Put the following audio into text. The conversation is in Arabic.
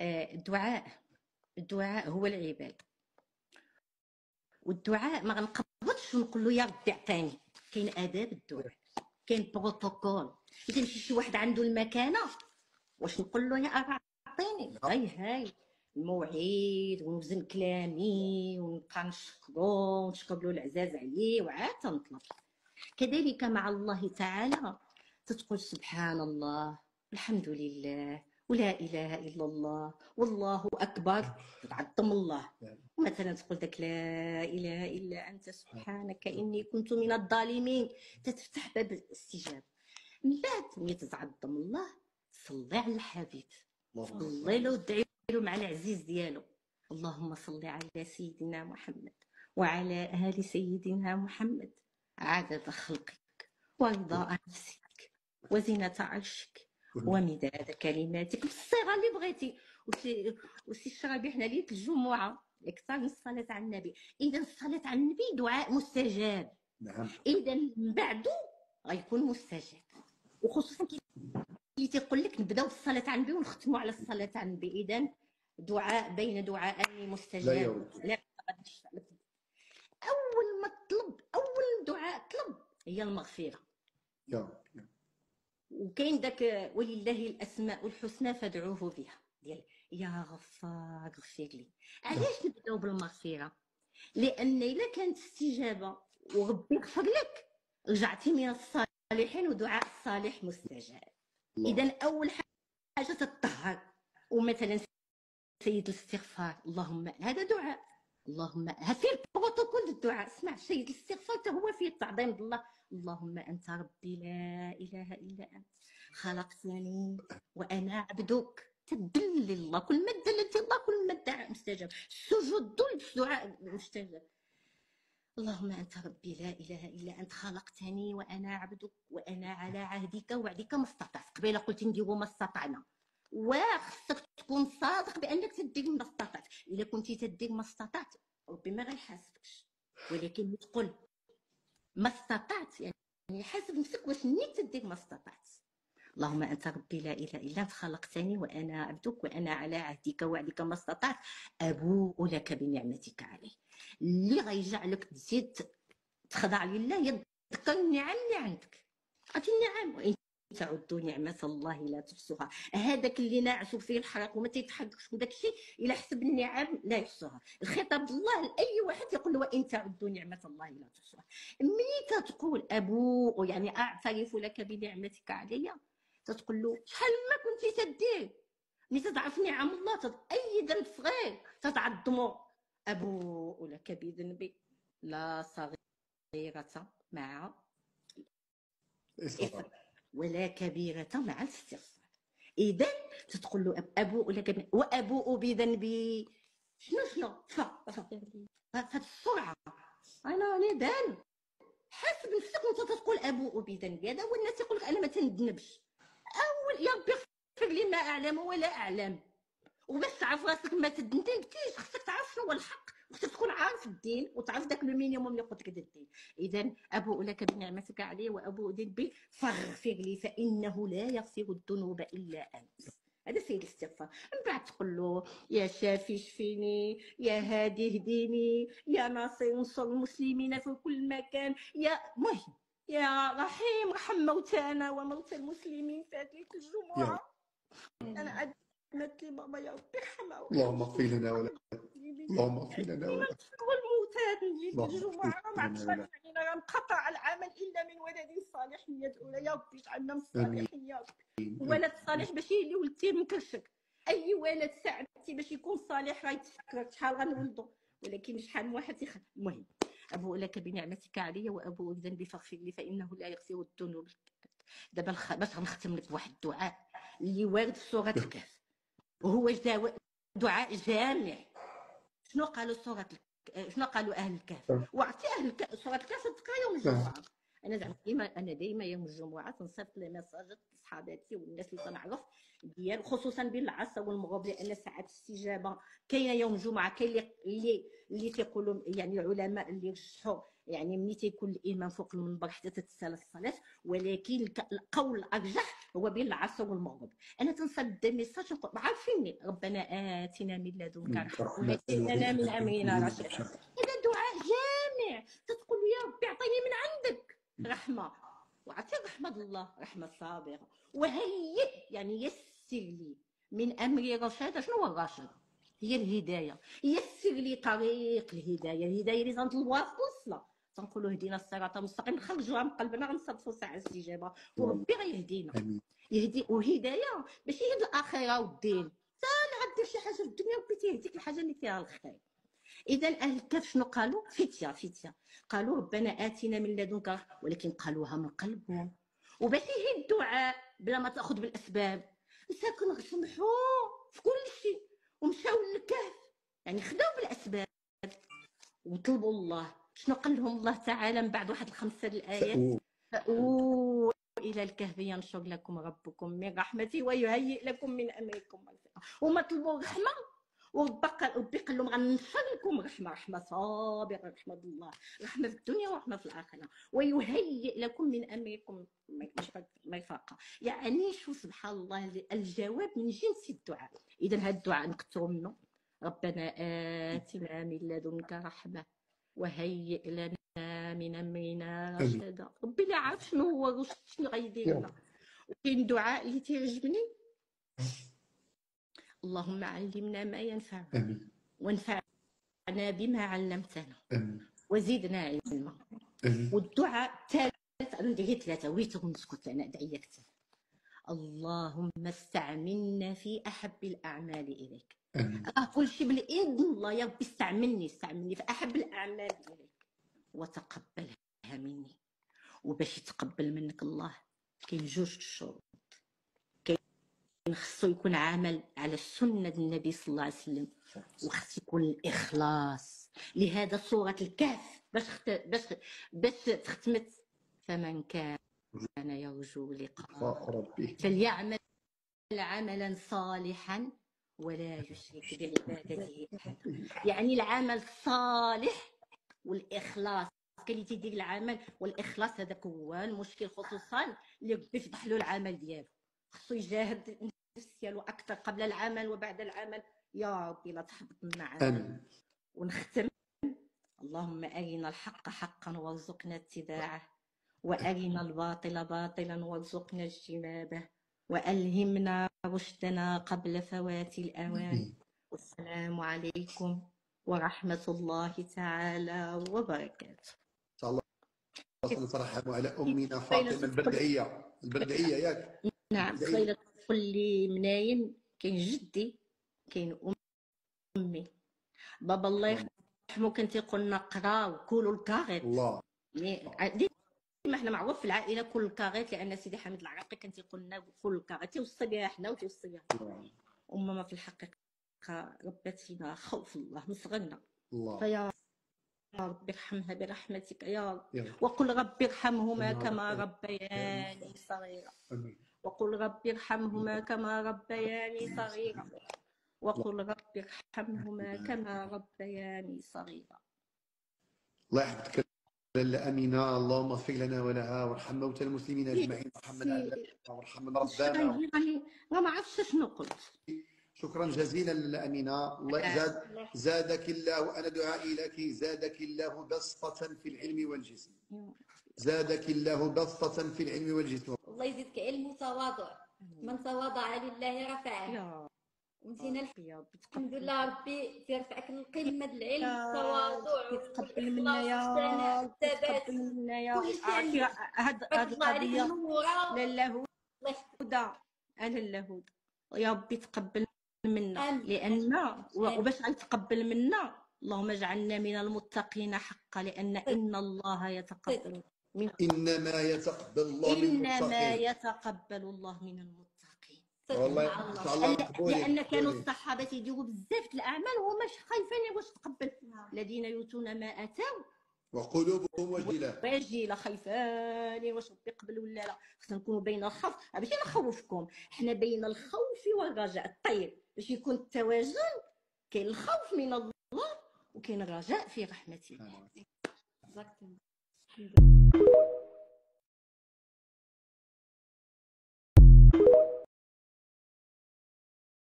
الدعاء هو العباده. والدعاء ما غنقبضش ونقول له يا ربي عطيني. كاين آداب الدعاء، كاين بروتوكول. اذا مشي شي واحد عنده المكانه، واش نقول له يا ابا عطيني؟ هاي الموعد ونوزن كلامي ونبقى نشكر له العزاز عليه وعاد تنطلب. كذلك مع الله تعالى تتقول سبحان الله، الحمد لله، ولا اله الا الله، والله اكبر، تعظم الله. ومثلا تقول لك لا اله الا انت سبحانك اني كنت من الظالمين، تتفتح باب الاستجابه. من بعد ملي تتعظم الله صلي على الحبيب، صلي له ودعي له مع العزيز ديالو. اللهم صل على سيدنا محمد وعلى ال سيدنا محمد عدد خلقك ورضاء نفسك وزنة عرشك ومداد كلماتك بالصيغه اللي بغيتي. وسي الشرابي حنا ليله الجمعه اكثر من الصلاه على النبي. اذا الصلاه على النبي دعاء مستجاب. نعم. اذا من بعده غيكون مستجاب. وخصوصا اللي تيقول لك نبداو بالصلاه على النبي ونختموا على الصلاه على النبي. اذا دعاء بين دعاءين مستجاب. لا غاديش. اول ما تطلب، اول دعاء طلب هي المغفره. يا وكاين داك ولله الاسماء الحسنى فادعوه بها ديال يا غفار اغفر لي. علاش نبداو بالمغفره؟ لان الا كانت استجابه وربي يغفر لك رجعتي من الصالحين ودعاء الصالح مستجاب. اذا اول حاجه تطهر. ومثلا سيد الاستغفار، اللهم هذا دعاء، اللهم ها فيه البروتوكول الدعاء. اسمع، سيد الاستغفار حتى هو فيه التعظيم الله. اللهم انت ربي لا اله الا انت خلقتني وانا عبدك. تدل الله، كل ما دلت الله كل ما الدعاء مستجاب. السجود دل الدعاء مستجاب. اللهم انت ربي لا اله الا انت خلقتني وانا عبدك وانا على عهدك ووعدك ما استطعت. قبيله قلت نديروا ما استطعنا، وخصك تكون صادق بانك تدير ما استطعت. الا كنتي تدير ما استطعت ربي ما غيحاسبكش، ولكن تقول ما استطعت يعني حاسب نفسك واش نيت تدير ما استطعت. اللهم انت ربي لا اله الا انت خلقتني وانا عبدك وانا على عهدك ووعدك ما استطعت. ابوء لك بنعمتك علي. اللي غيجعلك تزيد تخضع لله يذكر النعم اللي عندك. عرفتي النعم؟ وان تعدوا نعمه الله لا تحصوها. هذاك اللي ناعس فيه الحرق وما تيتحركش وداك الشيء الى حسب النعم لا يحصوها. الخطاب الله لاي واحد يقول له وان تعدوا نعمه الله لا تحصوها. ملي كتقول ابوء يعني اعترف لك بنعمتك علي، تتقول له شحال ما كنتي تدير. ملي تضعف نعم الله اي ذنب صغير تتعظمو. ابوء لك بذنبي لا صغيرة مع الإثم ولا كبيرة مع الاستغفار. إذا تتقول له أبوء لك وأبوء بذنبي. شنو فهاد السرعة أنا لي بان. حاسب نفسك وانت تقول أبوء بذنبي. هذا هو الناس يقول لك أنا ما تندنبش. أول يا ربي اغفر لي ما أعلم ولا أعلم. وباش تعرف راسك ما تندنبتيش خصك تعرف شنو هو الحق، خصك تكون عارف الدين وتعرف داك لو مينيموم اللي قلت لك الدين. اذا ابوء لك بنعمتك علي وابوء ذنبي فاغفر لي فانه لا يغفر الذنوب الا انت. هذا سيد الاستغفار. من بعد تقول له يا شافي شفيني، يا هادي اهديني، يا ناصر انصر المسلمين في كل مكان، يا مهم يا رحيم ارحم موتانا وموتى المسلمين في هذه الجمعه. انا قالت لي بابا يا ربي ارحمها. اللهم اغفر لنا ولا اللهم اغفر لنا ولا والموتى نجي الجمعه ما عرفتش علينا انقطع العمل الا من ولد صالح يدعو له. يا ربي اجعلنا من الصالحين يا ربي. ولد صالح باش اللي ولدتيه مكرشك. اي ولد ساعدتي باش يكون صالح غيتفكرك شحال غنولدوا، ولكن شحال من واحد يخدم. المهم ابوء لك بنعمتك علي وابوء بذنبي فاغفر لي فانه لا يغفر الذنوب. دابا باش غنختم لك بواحد الدعاء اللي وارد في سوره الكهف، وهو دعاء جامع. شنو قالوا شنو قالوا اهل الكهف؟ وعرفتي اهل الكهف سوره الكهف تقرا يوم الجمعه. انا ديما يوم الجمعه تنصيفط لي ميساجات لصحاباتي والناس اللي تنعرف ديال، خصوصا بين العصر والمغرب، لان ساعات الاستجابه كاينه يوم الجمعه. كاين اللي تيقولوا يعني العلماء اللي رشحوا يعني ملي تيكون الامام فوق المنبر حتى تتسال الصلاه، ولكن القول الارجح هو بين العصر والمغرب. انا تنصيفط دي ميساج عارفيني ربنا اتنا من لدنك رحمه وهب لنا من امرنا رشدا. هذا دعاء جامع، تتقول يا ربي اعطيني من عندك رحمه، وعطي رحمه الله رحمه صابره، وهيئ يعني يسر لي من امري رشدا. شنو هو الرشد؟ هي الهدايه. يسر لي طريق الهدايه. الهدايه اللي تنطلبوها في كل صلاه، تنقولوا اهدنا الصراط المستقيم، نخرجوها من قلبنا، غنصدفوا ساعه الاستجابه وربي غيهدينا. يهدي وهدايه ماشي هي الاخره والدين، غدير شي حاجه في الدنيا ربي تيهديك الحاجه اللي فيها الخير. اذا اهل الكهف شنو قالوا؟ فتيه قالوا ربنا اتنا من لدنك، ولكن قالوها من قلبهم. وباش يجي الدعاء بلا ما تاخذ بالاسباب، مساكن سمحوا في كل شيء ومشاو للكهف، يعني خداو بالاسباب وطلبوا الله. شنو قال لهم الله تعالى من بعد واحد الخمسه الايات؟ فأووا الى الكهف ينشر لكم ربكم من رحمته ويهيئ لكم من امركم مرفقا. وما طلبوا رحمه ربي قال لهم غننشر لكم رحمه صابره، رحمه الله، رحمه في الدنيا ورحمه في الاخره، ويهيئ لكم من امركم مرفقا. يعني شو سبحان الله، الجواب من جنس الدعاء. اذا هذا الدعاء نكثروا منه، ربنا آتنا من لدنك رحمه وهيئ لنا من امرنا رشدا. ربي اللي عارف شنو هو الرشد، شنو غيدير لنا. وكاين دعاء اللي تعجبني، اللهم علمنا ما ينفعنا وانفعنا بما علمتنا وزدنا علما. والدعاء الثالث انا ندير ثلاثه ويتر ونسكت، انا ادعيه كثر. اللهم استعملنا في احب الاعمال اليك. كل شيء بالاذن الله، يا ربي استعملني في احب الاعمال اليك وتقبلها مني. وباش يتقبل منك الله كاين جوج الشروط. خصو يكون عمل على السنه ديال النبي صلى الله عليه وسلم، وخص يكون الاخلاص. لهذا سوره الكهف باش تختمت فمن كان يرجو لقاء ربه فليعمل عملا صالحا ولا يشرك بعبادته احدا. يعني العمل الصالح والاخلاص. كاين اللي تيدير العمل والاخلاص، هذاك هو المشكل، خصوصا اللي ربي يفضح له العمل ديالو. خصو يجاهد النفس ديالو اكثر قبل العمل وبعد العمل. يا ربي لا تحبط لنا عمل. ونختم، اللهم ارنا الحق حقا وارزقنا اتباعه، وارنا الباطل باطلا وارزقنا اجتنابه، والهمنا رشدنا قبل فوات الاوان. والسلام عليكم ورحمه الله تعالى وبركاته. ان شاء الله نترحم على امنا فاطمه البردعيه ياك. نعم، خلينا تقول لي مناين. كاين جدي، كاين امي، بابا الله يرحمه كان تيقول لنا قراو كولوا الكاغيط. الله ديما حنا معروف في العائله كل الكاغيط، لان سيدي حامد العراقي كان تيقول لنا كل الكاغيط، توصى بها حنا وتوصى بها امما. في الحقيقه ربات فينا خوف الله من صغرنا. فيا رب ارحمها برحمتك يا رب. وقل رب ارحمهما كما ربياني صغيرا. وقل رب ارحمهما كما ربياني صغيرا. وقل رب ارحمهما كما ربياني صغيرا. الله يحفظك لاله امينه، اللهم اغفر لنا ولها وارحم موتى المسلمين اجمعين، وارحم من علمنا وارحم من ربانا. ما عرفتش شنو قلت. شكرا جزيلا لاله امينه، الله زادك الله، وانا دعائي لك زادك الله بسطه في العلم والجسم. زادك الله بسطه في العلم والجسم. الله يزيدك علم وتواضع. من تواضع لله رفعه. ونتينا الحمد لله ربي تيرفعك للقمه د العلم والتواضع يتقبل منا يا رب، يتقبل منا يا رب. هاد القضيه لاله هدى، انا لاله يا ربي تقبل منا، لان وباش غيتقبل منا اللهم اجعلنا من المتقين حقا، لان ان الله يتقبل انما يتقبل الله من المتقين. انما يتقبل الله من المتقين. والله ان شاء الله مقبولين. لان كانوا الصحابه يديروا بزاف د الاعمال وهما خايفين واش تقبل. الذين يؤتون ما اتوا وقلوبهم وجلة خايفان واش ربي يقبل ولا لا. خصنا نكونوا بين الخوف، ماشي نخوفكم، حنا بين الخوف والرجاء. طيب باش يكون التوازن، كاين الخوف من الله وكاين الرجاء في رحمته.